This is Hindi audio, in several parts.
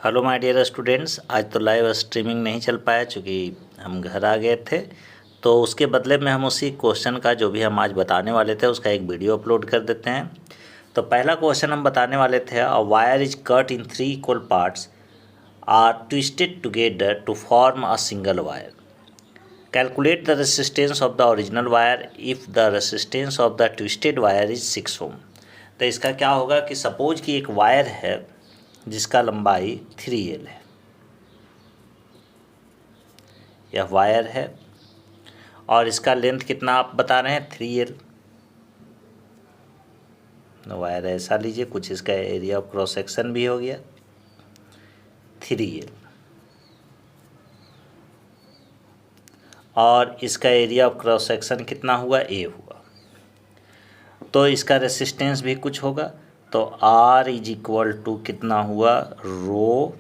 हेलो माय डियर स्टूडेंट्स, आज तो लाइव स्ट्रीमिंग नहीं चल पाया क्योंकि हम घर आ गए थे। तो उसके बदले में हम उसी क्वेश्चन का जो भी हम आज बताने वाले थे उसका एक वीडियो अपलोड कर देते हैं। तो पहला क्वेश्चन हम बताने वाले थे, a wire is cut in 3 equal parts are twisted together to form a single wire. Calculate the resistance of the original wire if the resistance of the twisted wire is 6 ohm. तो इसका क्या होगा कि सपोज कि एक वायर है जिसका लंबाई 3L है। यह वायर है और इसका लेंथ कितना आप बता रहे हैं, 3L। वायर ऐसा लीजिए, कुछ इसका एरिया ऑफ क्रॉस सेक्शन भी हो गया 3L, और इसका एरिया ऑफ क्रॉस सेक्शन कितना हुआ, A हुआ। तो इसका रेसिस्टेंस भी कुछ होगा, तो R इज इक्वल टू कितना हुआ, रो,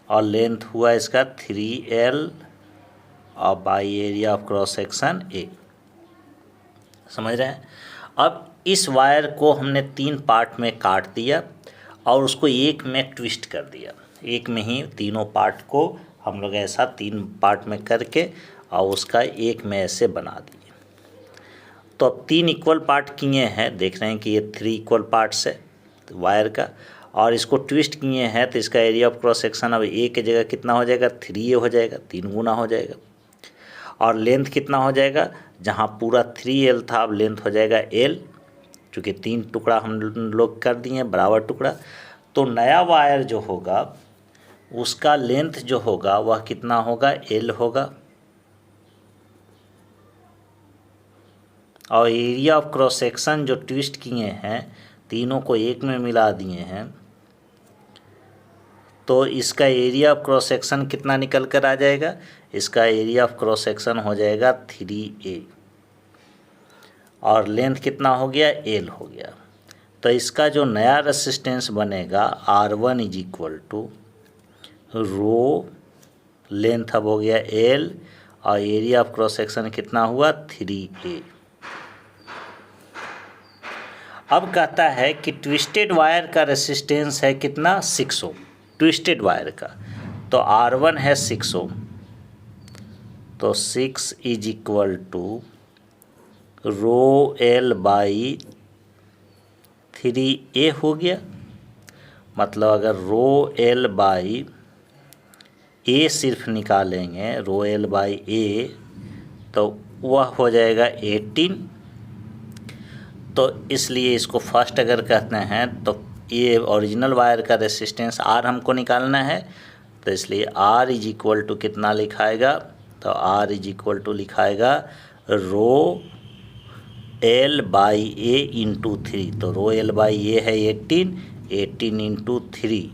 और लेंथ हुआ इसका 3L और by area of cross section A। समझ रहे हैं। अब इस वायर को हमने 3 पार्ट में काट दिया और उसको एक में ट्विस्ट कर दिया। एक में ही तीनों पार्ट को हम लोग ऐसा 3 पार्ट में करके और उसका एक में ऐसे बना दिए। तो अब 3 इक्वल पार्ट किए हैं, देख रहे हैं कि ये 3 इक्वल पार्ट्स है वायर का, और इसको ट्विस्ट किए हैं तो इसका एरिया ऑफ क्रॉस सेक्शन अब A की जगह कितना हो जाएगा, 3A हो जाएगा, 3 गुना हो जाएगा। और लेंथ कितना हो जाएगा, जहाँ पूरा 3L था अब लेंथ हो जाएगा L, क्योंकि 3 टुकड़ा हम लोग कर दिए बराबर टुकड़ा। तो नया वायर जो होगा उसका लेंथ जो होगा वह कितना होगा, L होगा, और एरिया ऑफ क्रॉस सेक्शन जो ट्विस्ट किए हैं तीनों को एक में मिला दिए हैं, तो इसका एरिया ऑफ क्रॉस सेक्शन कितना निकल कर आ जाएगा, इसका एरिया ऑफ क्रॉस सेक्शन हो जाएगा 3A, और लेंथ कितना हो गया, L हो गया। तो इसका जो नया रेसिस्टेंस बनेगा R1 is equal to rho, length अब हो गया L, और एरिया ऑफ क्रॉस सेक्शन कितना हुआ, 3A। अब कहता है कि ट्विस्टेड वायर का रेसिस्टेंस है कितना, 6 ओम। ट्विस्टेड वायर का तो R1 है 6 ओम, तो 6 is equal to rho L by 3A हो गया। मतलब अगर रो L बाई A सिर्फ निकालेंगे, रो L बाई A, तो वह हो जाएगा 18। तो इसलिए इसको फर्स्ट अगर कहते हैं तो ये ओरिजिनल वायर का रेसिस्टेंस R हमको निकालना है, तो इसलिए R इज इक्वल टू कितना लिखाएगा, तो R इज इक्वल टू लिखाएगा rho L by A into 3। तो रो L बाई A है 18 इंटू 3,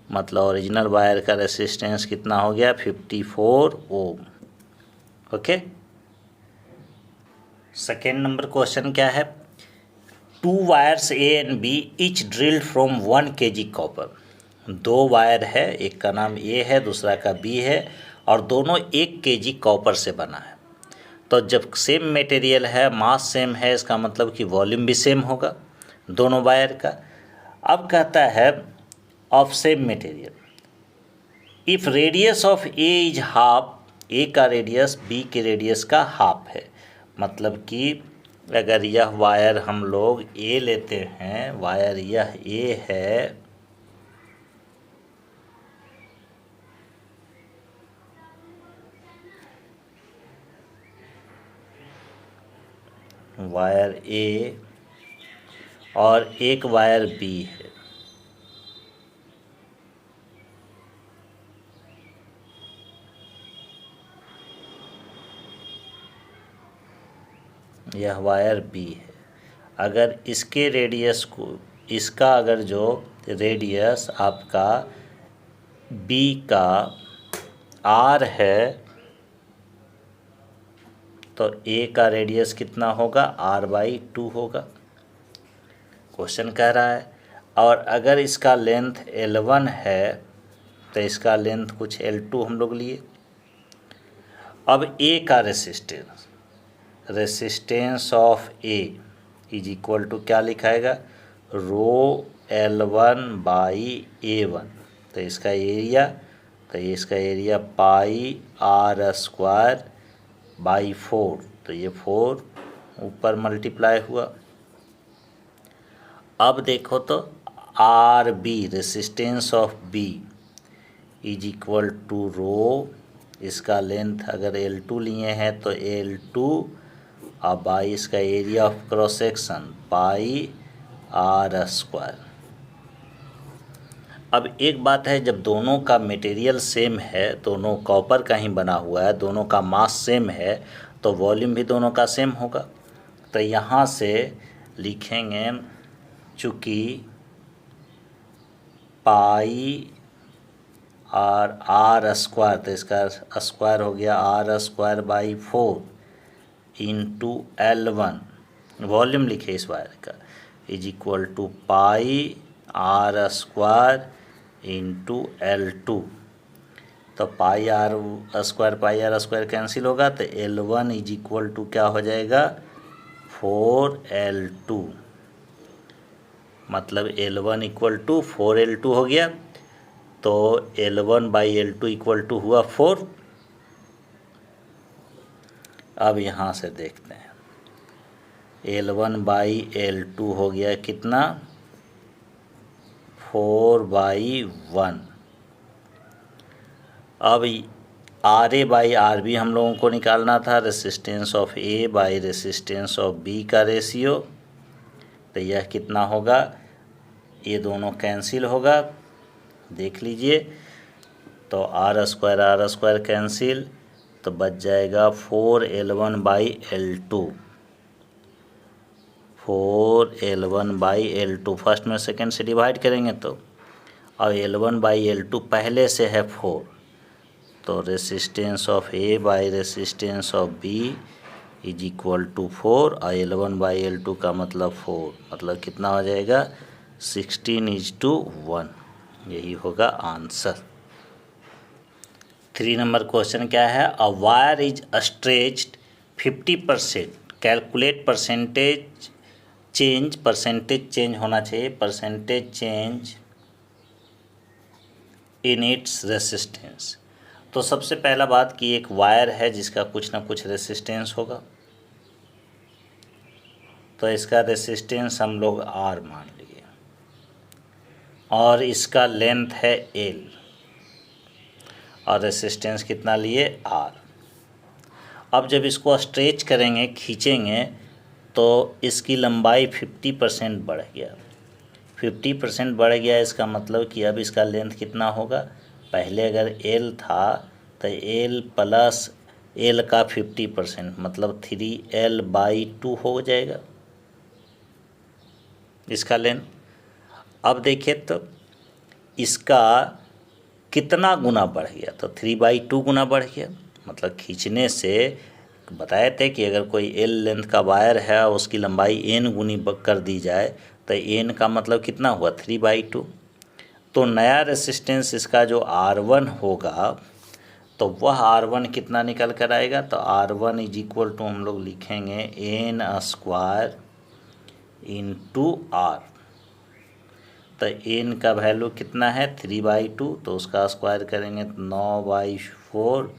मतलब ओरिजिनल वायर का रेसिस्टेंस कितना हो गया, 54 ओम। ओके। सेकेंड नंबर क्वेश्चन क्या है, 2 wires A and B etch drilled from 1 kg copper. 2 wire है, एक का नाम A है दूसरा का B है, और दोनों 1 kg कॉपर से बना है। तो जब सेम मटेरियल है, मास सेम है, इसका मतलब कि वॉल्यूम भी सेम होगा दोनों वायर का। अब कहता है of same material if radius of A is half, A का रेडियस B के रेडियस का हाफ है। मतलब कि अगर यह वायर हम लोग A लेते हैं, वायर यह A है, वायर A और एक वायर B है, यह वायर B है। अगर इसके रेडियस को, इसका अगर जो रेडियस आपका B का R है, तो A का रेडियस कितना होगा, R/2 होगा, क्वेश्चन कह रहा है। और अगर इसका लेंथ L1 है तो इसका लेंथ कुछ L2 हम लोग लिए। अब A का resistance of A is equal to क्या लिखाएगा, रो L1/A1। तो इसका एरिया, तो इसका area pi r square by 4। तो ये 4 ऊपर मल्टीप्लाई हुआ। अब देखो तो R B, resistance of B is equal to rho. इसका लेंथ अगर L2 लिए हैं तो L2 और बाई इसका area of cross section pi r square. अब एक बात है, जब दोनों का मटेरियल सेम है, दोनों कॉपर का ही बना हुआ है, दोनों का मास सेम है, तो वॉल्यूम भी दोनों का सेम होगा। तो यहाँ से लिखेंगे चूँकि पाई और r स्क्वायर, तो इसका स्क्वायर हो गया r square by 4 into L1, volume लिखे इस वायर का, is equal to pi r square into L2। तो पाई r स्क्वायर कैंसिल होगा, तो L1 इज इक्वल टू क्या हो जाएगा 4L2। मतलब L1 इक्वल टू 4L2 हो गया। तो L1/L2 इक्वल टू हुआ 4। अब यहाँ से देखते हैं, L1/L2 हो गया कितना 4/1। अब RA/RB हम लोगों को निकालना था, resistance of A by resistance of B का रेशियो। तो यह कितना होगा, ये दोनों कैंसिल होगा, देख लीजिए। तो r स्क्वायर कैंसिल, तो बच जाएगा 4L1/L2। 4L1/L2 फर्स्ट में सेकंड से डिवाइड करेंगे तो, और L1/L2 पहले से है 4। तो resistance of A by resistance of B is equal to 4, और L1/L2 का मतलब 4, मतलब कितना हो जाएगा 16:1। यही होगा आंसर। 3 नंबर क्वेश्चन क्या है, अ wire is stretched 50%, calculate percentage change होना चाहिए, percentage change in its resistance. तो सबसे पहला बात कि एक वायर है जिसका कुछ ना कुछ रेसिस्टेंस होगा, तो इसका रेसिस्टेंस हम लोग R मान लिए, और इसका लेंथ है L, और रेसिस्टेंस कितना लिए R। अब जब इसको स्ट्रेच करेंगे, खींचेंगे, तो इसकी लंबाई 50% बढ़ गया। 50% बढ़ गया, इसका मतलब कि अब इसका लेंथ कितना होगा, पहले अगर L था तो L प्लस L का 50%, मतलब 3L/2 हो जाएगा इसका लेंथ। अब देखिए तो इसका कितना गुना बढ़ गया, तो 3/2 गुना बढ़ गया। मतलब खींचने से बताए थे कि अगर कोई L लेंथ का वायर है और उसकी लंबाई N गुनी कर दी जाए, तो N का मतलब कितना हुआ 3/2। तो नया रेसिस्टेंस इसका जो R1 होगा, तो वह R1 कितना निकल कर आएगा, तो R1 इज इक्वल टू हम लोग लिखेंगे N स्क्वायर इंटू R। तो N का वैल्यू कितना है 3/2, तो उसका स्क्वायर करेंगे तो 9/4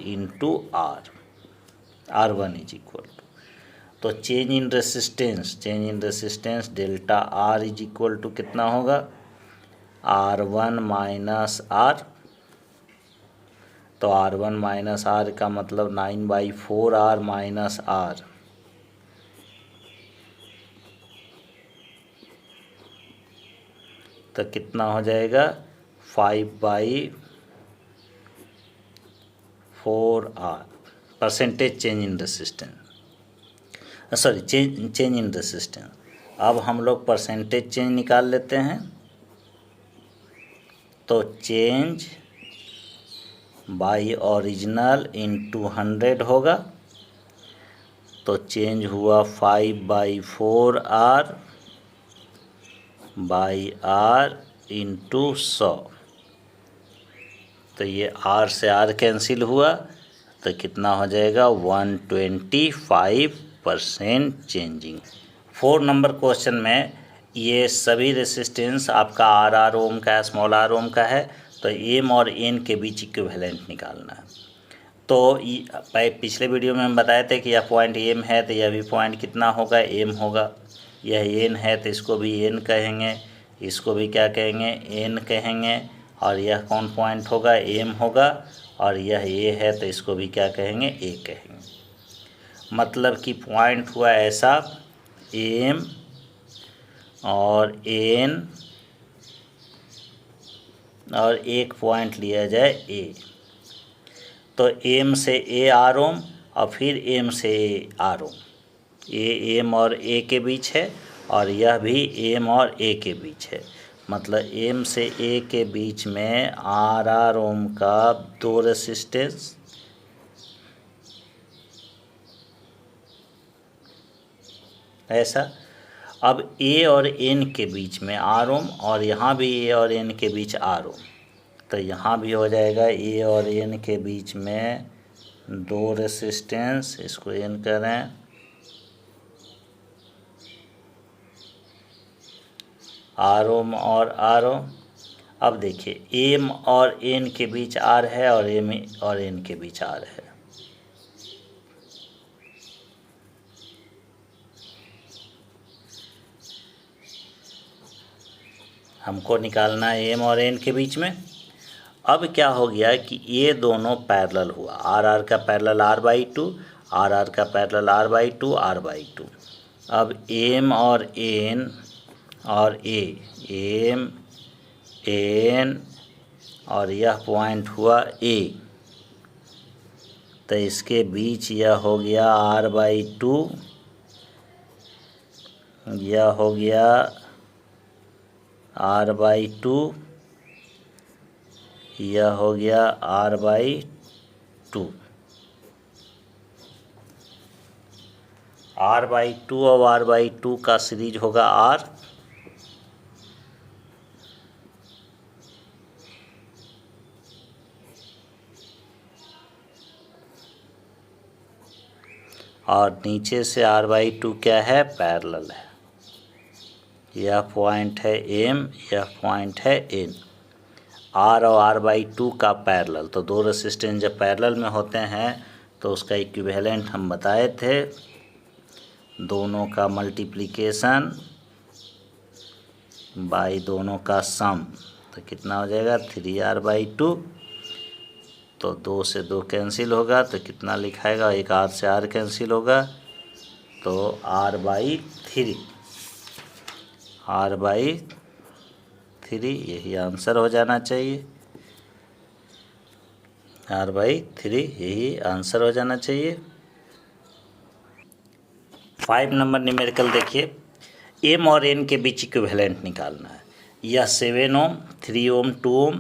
into R1 is equal to, तो change in resistance delta R is equal to कितना होगा R1 माइनस R। तो R1 माइनस R का मतलब 9/4 R माइनस R, तो कितना हो जाएगा 5/4 R। Percentage change in resistance, change in resistance. अब हम लोग परसेंटेज चेंज निकाल लेते हैं, तो चेंज बाई ओरिजिनल इंटू 100 होगा। तो चेंज हुआ 5/4 R बाई R इंटू 100। तो ये R से R कैंसिल हुआ, तो कितना हो जाएगा 125% चेंजिंग। 4 नंबर क्वेश्चन में ये सभी रेसिस्टेंस आपका आर आर ओम का है, स्मॉल आर ओम का है, तो एम और एन के बीच इक्विवेलेंट निकालना है। तो पिछले वीडियो में हम बताए थे कि यह पॉइंट एम है तो यह भी पॉइंट कितना होगा, एम होगा। यह एन है तो इसको भी एन कहेंगे, इसको भी क्या कहेंगे, एन कहेंगे। और यह कौन पॉइंट होगा, एम होगा। और यह ए है तो इसको भी क्या कहेंगे, ए कहेंगे। मतलब कि पॉइंट हुआ ऐसा, एम और एन और एक पॉइंट लिया जाए ए, तो एम से ए आर ओम और फिर एम से A R Om. A M और ए के बीच है और यह भी एम और ए के बीच है। मतलब एम से ए के बीच में आर आर ओम का 2 रेसिस्टेंस, ऐसा। अब ए और एन के बीच में आर ओम और यहाँ भी ए और एन के बीच आर ओम, तो यहाँ भी हो जाएगा ए और एन के बीच में 2 रेसिस्टेंस, इसको एन करें, आर ओम और आर ओम। अब देखिए एम और एन के बीच आर है और एम और एन के बीच आर है। हमको निकालना है एम और एन के बीच में। अब क्या हो गया कि ये दोनों पैरेलल हुआ, आर आर का parallel R by two, R R का parallel R by two, R by two. अब एम और एन और ए, एम एन और यह पॉइंट हुआ ए, तो इसके बीच यह हो गया आर बाई टू, यह हो गया आर बाई टू, यह हो गया R by two. R by two और आर बाई टू का सीरीज होगा आर, और नीचे से आर बाई टू क्या है, पैरेलल है। यह पॉइंट है एम, यह पॉइंट है एन। आर और आर बाई टू का पैरेलल, तो 2 रेसिस्टेंस जब पैरेलल में होते हैं तो उसका इक्विवेलेंट हम बताए थे, दोनों का मल्टीप्लिकेशन बाई दोनों का सम, तो कितना हो जाएगा 3r बाई टू। तो 2 से 2 कैंसिल होगा तो कितना लिखाएगा, एक r से r कैंसिल होगा तो r बाई 3, r बाई 3, यही आंसर हो जाना चाहिए। r बाई 3 यही आंसर हो जाना चाहिए। 5 नंबर न्यूमेरिकल देखिए, एम और एन के बीच इक्विवेलेंट निकालना है। यह 7 ओम, 3 ओम, 2 ओम,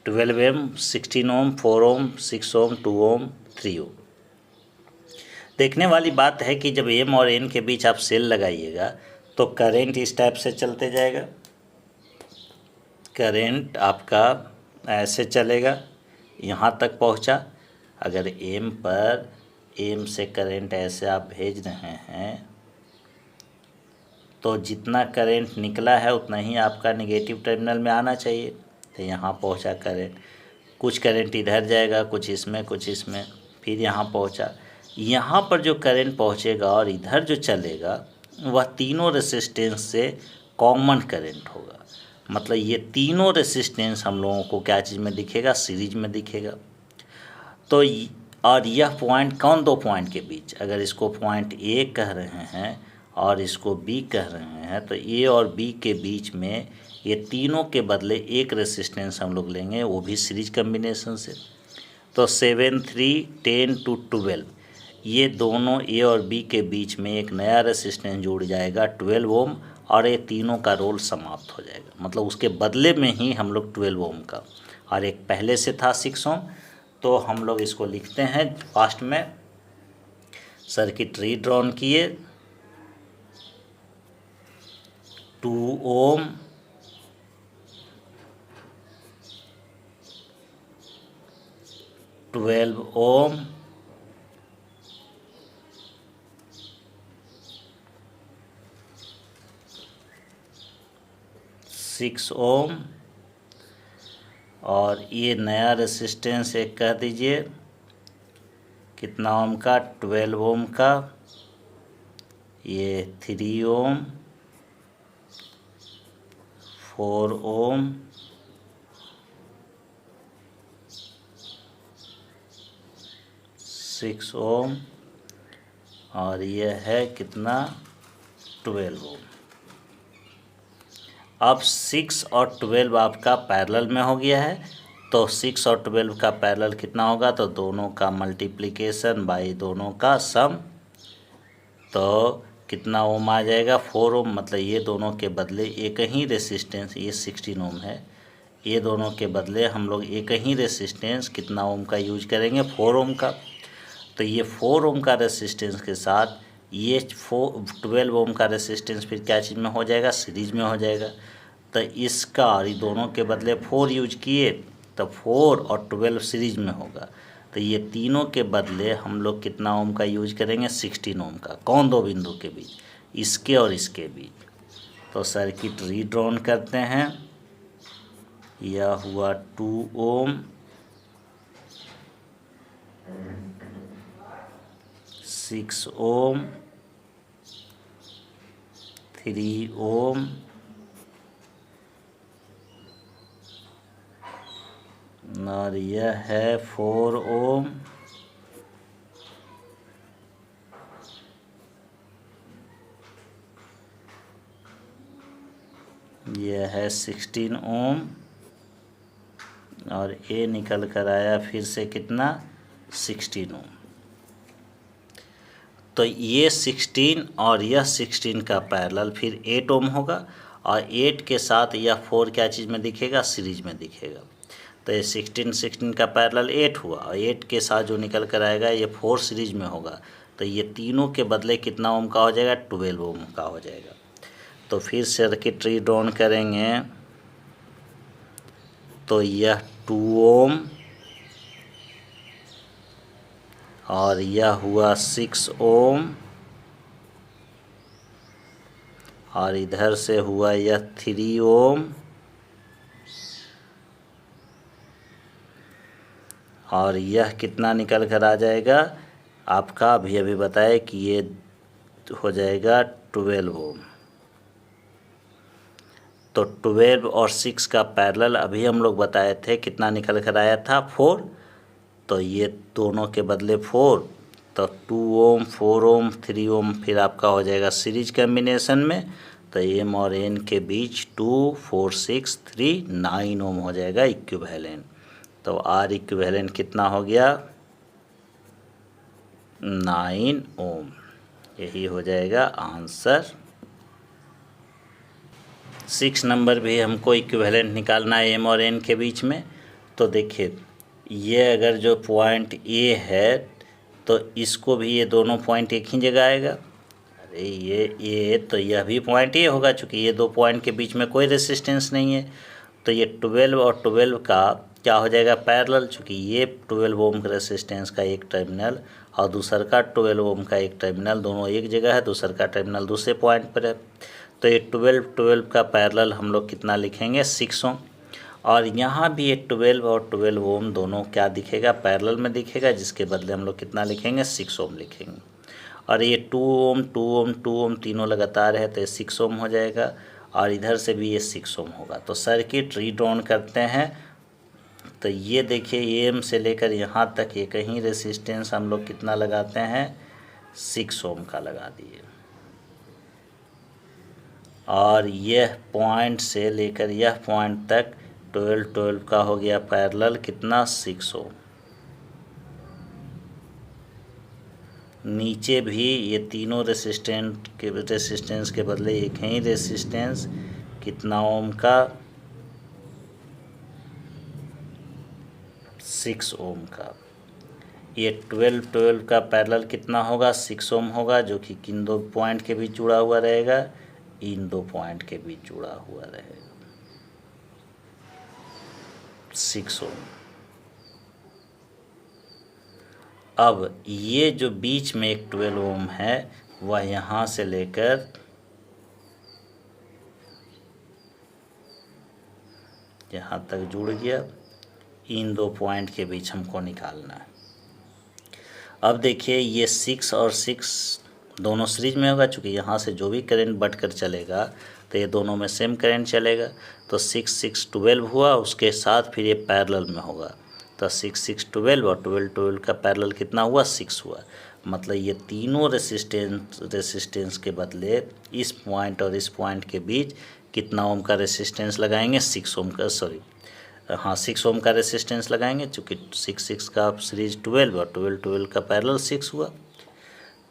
12 ओम, 16 ओम, 4 ओम, 6 ओम, 2 ओम, 3 ओम। देखने वाली बात है कि जब एम और एन के बीच आप सेल लगाइएगा तो करंट इस टाइप से चलते जाएगा, करंट आपका ऐसे चलेगा, यहाँ तक पहुँचा। अगर एम पर, एम से करंट ऐसे आप भेज रहे हैं तो जितना करंट निकला है उतना ही आपका नेगेटिव टर्मिनल में आना चाहिए। तो यहाँ पहुँचा करंट, कुछ करंट इधर जाएगा, कुछ इसमें, कुछ इसमें, फिर यहाँ पहुँचा। यहाँ पर जो करंट पहुँचेगा और इधर जो चलेगा वह तीनों रेसिस्टेंस से कॉमन करंट होगा। मतलब ये तीनों रेसिस्टेंस हम लोगों को क्या चीज़ में दिखेगा, सीरीज में दिखेगा। तो और यह पॉइंट कौन, 2 पॉइंट के बीच, अगर इसको पॉइंट ए कह रहे हैं और इसको बी कह रहे हैं तो ए और बी के बीच में ये तीनों के बदले एक रेसिस्टेंस हम लोग लेंगे, वो भी सीरीज कम्बिनेशन से। तो 7, 3, 10 to 12, ये दोनों ए और बी के बीच में एक नया रेसिस्टेंस जुड़ जाएगा 12 ओम, और ये तीनों का रोल समाप्त हो जाएगा। मतलब उसके बदले में ही हम लोग 12 ओम का, और एक पहले से था 6 ओम, तो हम लोग इसको लिखते हैं फास्ट में। सर्किटरी ड्रॉन किए, 2 ओम, 12 ओम, 6 ओम, और ये नया रेसिस्टेंस एक कह दीजिए कितना ओम का, 12 ओम का, ये 3 ओम, 4 ओम, 6 ओम, और यह है कितना, 12 ओम। अब 6 और 12 आपका पैरेलल में हो गया है, तो 6 और 12 का पैरेलल कितना होगा, तो दोनों का मल्टीप्लिकेशन बाई दोनों का सम, तो कितना ओम आ जाएगा, 4 ओम। मतलब ये दोनों के बदले एक ही रेसिस्टेंस, ये 16 ओम है, ये दोनों के बदले हम लोग एक ही रेसिस्टेंस कितना ओम का यूज करेंगे, 4 ओम का। तो ये 4 ओम का रेसिस्टेंस के साथ ये 12 ओम का रेसिस्टेंस फिर क्या चीज़ में हो जाएगा, सीरीज में हो जाएगा। तो इसका और ये दोनों के बदले 4 यूज किए, तो 4 और 12 सीरीज में होगा। तो ये तीनों के बदले हम लोग कितना ओम का यूज करेंगे, 16 ओम का। कौन दो बिंदु के बीच, इसके और इसके बीच। तो सर्किट रीड्रॉन करते हैं। यह हुआ 2 ओम, 6 ओम, 3 ओम, और यह है 4 ओम, यह है 16 ओम, और ये निकल कर आया फिर से कितना, 16 ओम। तो ये 16 और यह 16 का पैरेलल फिर 8 ओम होगा, और 8 के साथ यह 4 क्या चीज़ में दिखेगा, सीरीज में दिखेगा। तो ये 16 का पैरेलल 8 हुआ, और 8 के साथ जो निकल कर आएगा ये 4 सीरीज में होगा। तो ये तीनों के बदले कितना ओम का हो जाएगा, 12 ओम का हो जाएगा। तो फिर सर्किट रीड्रॉन करेंगे। तो यह 2 ओम, और यह हुआ 6 ओम, और इधर से हुआ यह 3 ओम, और यह कितना निकल कर आ जाएगा आपका, अभी अभी बताए कि ये हो जाएगा 12 ओम। तो 12 और 6 का पैरेलल अभी हम लोग बताए थे कितना निकल कर आया था, 4। तो ये दोनों के बदले 4, तो 2 ओम, 4 ओम, 3 ओम फिर आपका हो जाएगा सीरीज कम्बिनेशन में। तो एम और एन के बीच 2, 4, 6, 3, 9 ओम हो जाएगा इक्विवेलेंट। तो आर इक्विवेलेंट कितना हो गया, 9 ओम। यही हो जाएगा आंसर। 6 नंबर भी हमको इक्विवेलेंट निकालना है एम और एन के बीच में। तो देखिए ये अगर जो पॉइंट ए है तो इसको भी ये दोनों पॉइंट एक ही जगह आएगा। अरे ये तो यह भी पॉइंट ए होगा, चूँकि ये दो पॉइंट के बीच में कोई रेसिस्टेंस नहीं है। तो ये 12 और 12 का क्या हो जाएगा, पैरेलल। चूँकि ये 12 ओम का रेसिस्टेंस का एक टर्मिनल और दूसर का 12 ओम का एक टर्मिनल, दोनों एक जगह है, दूसर का टर्मिनल दूसरे पॉइंट पर है। तो ये 12 का पैरेलल हम लोग कितना लिखेंगे, 6 ओम। और यहाँ भी ये 12 और 12 ओम दोनों क्या दिखेगा, पैरेलल में दिखेगा, जिसके बदले हम लोग कितना लिखेंगे, 6 ओम लिखेंगे। और ये 2 ओम 2 ओम 2 ओम तीनों लगातार है, तो ये 6 ओम हो जाएगा, और इधर से भी ये 6 ओम होगा। तो सर्किट रीड्रॉन करते हैं। तो ये देखिए एम से लेकर यहाँ तक एक ही रेसिस्टेंस हम लोग कितना लगाते हैं, 6 ओम का लगा दिए। और यह पॉइंट से लेकर यह पॉइंट तक 12 का हो गया पैरेलल कितना, 6 ओम। नीचे भी ये तीनों रेसिस्टेंस के बदले एक ही रेसिस्टेंस कितना ओम का, 6 ओम का। ये 12 का पैरेलल कितना होगा, 6 ओम होगा, जो कि किन दो पॉइंट के बीच जुड़ा हुआ रहेगा, इन दो पॉइंट के बीच जुड़ा हुआ रहेगा, 6 ओम। अब ये जो बीच में एक 12 ओम है वह यहाँ से लेकर यहाँ तक जुड़ गया। इन दो पॉइंट के बीच हमको निकालना है। अब देखिए ये 6 और 6 दोनों सीरीज में होगा, चूँकि यहाँ से जो भी करंट बढ़ कर चलेगा तो ये दोनों में सेम करंट चलेगा। तो 6 6 12 हुआ, उसके साथ फिर ये पैरेलल में होगा। तो 6 6 12 और 12 12 का पैरेलल कितना हुआ, 6 हुआ। मतलब ये तीनों रेसिस्टेंस के बदले इस पॉइंट और इस पॉइंट के बीच कितना ओम का रेसिस्टेंस लगाएंगे, 6 ओम का, 6 ओम का रेसिस्टेंस लगाएंगे, चूँकि 6 6 का सीरीज 12 और 12 12 का पैरेलल 6 हुआ।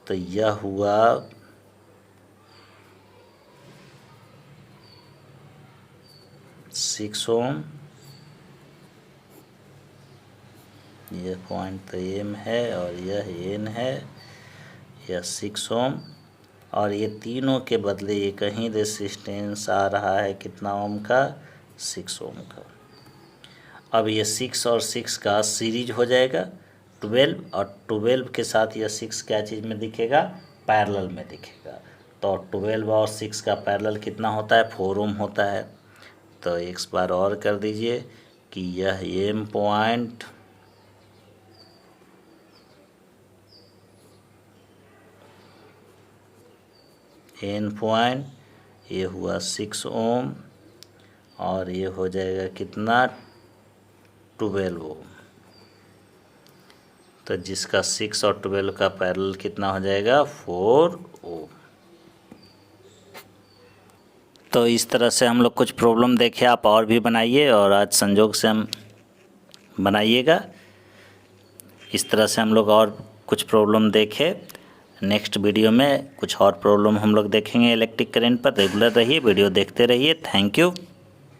तो यह हुआ 6 ओम। यह पॉइंट तो एम है और यह एन है, यह 6 ओम। और ये तीनों के बदले ये कहीं रेसिस्टेंस आ रहा है कितना ओम का, 6 ओम का। अब ये 6 और 6 का सीरीज हो जाएगा 12, और 12 के साथ यह 6 क्या चीज़ में दिखेगा, पैरेलल में दिखेगा। तो 12 और 6 का पैरेलल कितना होता है, 4 ओम होता है। तो एक बार और कर दीजिए कि यह एम पॉइंट एन पॉइंट, ये हुआ 6 ओम और ये हो जाएगा कितना, 12 ओम। तो जिसका 6 और 12 का पैरेलल कितना हो जाएगा, 4 ओम। तो इस तरह से हम लोग कुछ प्रॉब्लम देखे, आप और भी बनाइए और आज संजोग से हम बनाइएगा। इस तरह से हम लोग और कुछ प्रॉब्लम देखे। नेक्स्ट वीडियो में कुछ और प्रॉब्लम हम लोग देखेंगे इलेक्ट्रिक करंट पर। रेगुलर रहिए, वीडियो देखते रहिए। Thank you.